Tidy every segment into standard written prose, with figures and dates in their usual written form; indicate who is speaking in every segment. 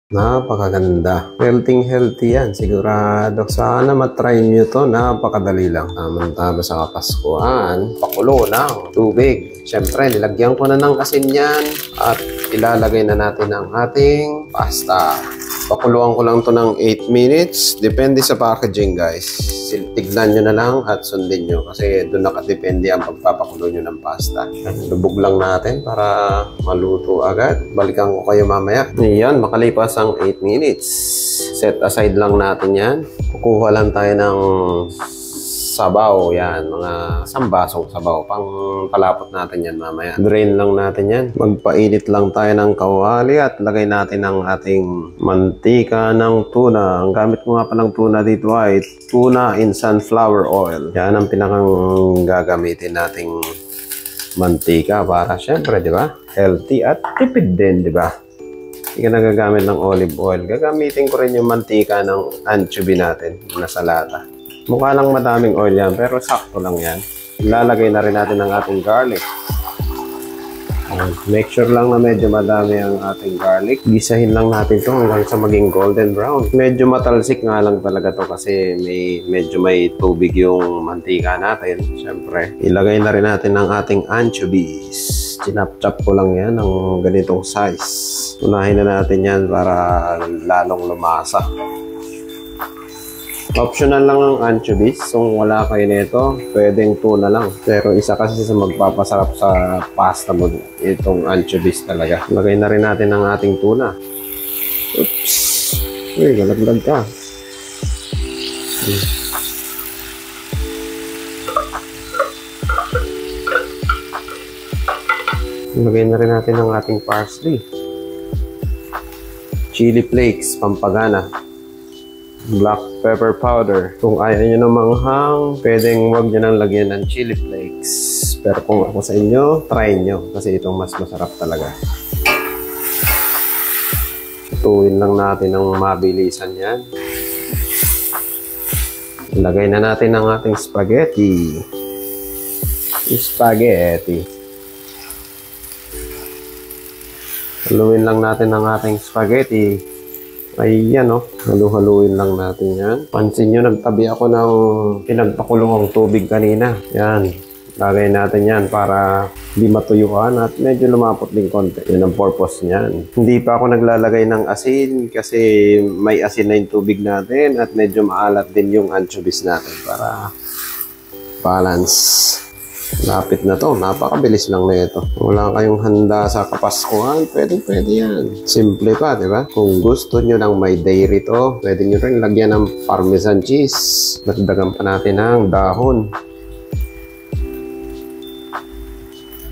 Speaker 1: Napakaganda. Healthy yan. Sigurado. Sana matry nyo to. Napakadali lang. Tamang-tama sa Kapaskuhan. Pakulo ng tubig. Siyempre, nilagyan ko na ng asin yan. At ilalagay na natin ang ating pasta. Pakuluan ko lang to ng 8 minutes. Depende sa packaging, guys. Tignan nyo na lang at sundin nyo. Kasi doon nakadepende ang pagpapakulo nyo ng pasta. Lubog lang natin para maluto agad. Balikan ko kayo mamaya. Ayan, makalipas ang 8 minutes. Set aside lang natin yan. Kukuha lang tayo ng sabaw. Yan, mga sambasong sabaw. Pang palapot natin yan mamaya. Drain lang natin yan. Magpainit lang tayo ng kawali at lagay natin ang ating mantika ng tuna. Ang gamit ko nga pa ng tuna dito ay tuna in sunflower oil. Yan ang pinakang gagamitin nating mantika para syempre, di ba? Healthy at tipid din, di ba? Hindi ka nagagamit ng olive oil. Gagamitin ko rin yung mantika ng anchovy natin na sa lata. Mukha lang madaming oil yan, pero sakto lang yan. Ilalagay na rin natin ang ating garlic. Make sure lang na medyo madami ang ating garlic. Gisahin lang natin ito hanggang sa maging golden brown. Medyo matalsik nga lang talaga to kasi medyo may tubig yung mantika natin. Siyempre, ilagay na rin natin ang ating anchovies. Chinap-chop ko lang yan ng ganitong size. Unahin na natin yan para lalong lumasa. Optional lang ang anchovies. Kung wala kayo nito, pwedeng tuna lang. Pero isa kasi sa magpapasarap sa pasta mo, itong anchovies talaga. Lagay na rin natin ang ating tuna. Oops! Uy, galaglag ka. Lagay na rin natin ang ating parsley. Chili flakes, pampagana. Black pepper powder. Kung ayaw nyo ng manghang, pwedeng huwag nyo nang lagyan ng chili flakes. Pero kung ako sa inyo, try nyo. Kasi itong mas masarap talaga. Ituin lang natin ng mabilisan yan. Ilagay na natin ang ating spaghetti. Spaghetti. Haluin lang natin ang ating spaghetti. Ayan o, halu-haluin lang natin yan. Pansin nyo, nagtabi ako ng pinagpakulong tubig kanina. Yan, lagay natin yan para di matuyuan at medyo lumapot din konti. Yan ang purpose niyan. Hindi pa ako naglalagay ng asin kasi may asin na yung tubig natin at medyo maalat din yung anchovies natin para balance. Lapit na to. Napakabilis lang na ito. Wala kayong handa sa Kapaskuhan, pwede yan. Simple pa, di ba? Kung gusto nyo ng may dairy to, pwede nyo rin lagyan ng parmesan cheese. Dagdagan pa natin ng dahon.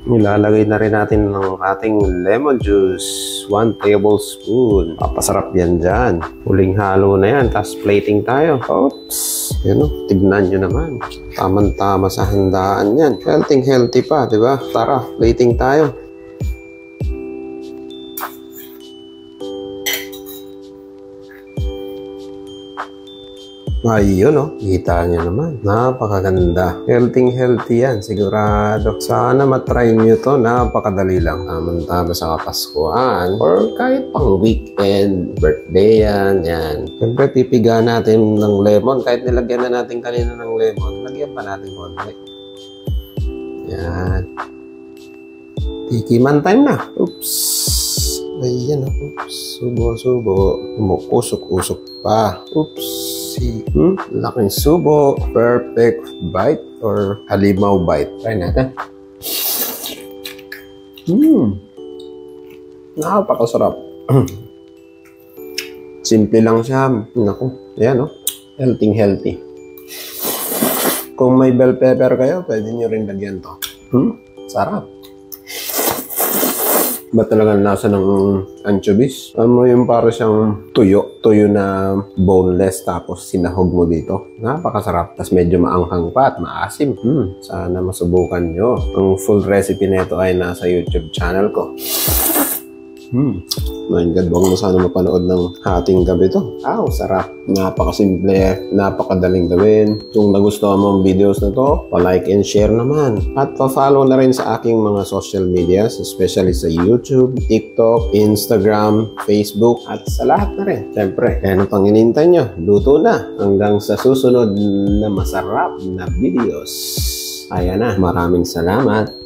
Speaker 1: Ilalagay na rin natin ng ating lemon juice. 1 tablespoon. Papasarap yan dyan. Huling halo na yan. Tapos plating tayo. Oops. Yan o. Tignan nyo naman. Tamang-tama sa handaan yan. Healthy pa, di ba? Tara, plating tayo. Ayun o, kita nyo naman. Napakaganda. Healthy yan, sigurado. Sana matry nyo to. Napakadali lang. Tamang-tama sa Kapaskuhan. Or kahit pang weekend, birthday yan. Siyempre, pipiga natin ng lemon. Kahit nilagyan na natin kanina ng lemon, lagyan pa natin konti. Yan. Tikiman time na. Oops. Ayan o. Oops. Subo. Umukusok-usok pa. Oops. Laking subo. Perfect bite or halimaw bite. Try natin. Napakasarap. Simple lang siya. Naku. Ayan o. Healthy. Kung may bell pepper kayo, pwede nyo rin lagyan to. Sarap. Ba talaga nasa ng anchovies? Alam mo yung para siyang tuyo na boneless tapos sinahog mo dito. Napakasarap. Tapos medyo maanghang pa at maasim. Sana masubukan nyo. Ang full recipe nito ay nasa YouTube channel ko. My God, wag mo sana mapanood ng hating gabi to. Sarap. Napakasimple, napakadaling gawin. Kung nagustuhan mo ang videos na to, pa-like and share naman. At pa-follow na rin sa aking mga social medias, especially sa YouTube, TikTok, Instagram, Facebook, at sa lahat na rin. Siyempre, kaya na pang inintay nyo, luto na hanggang sa susunod na masarap na videos. Ayan na, maraming salamat.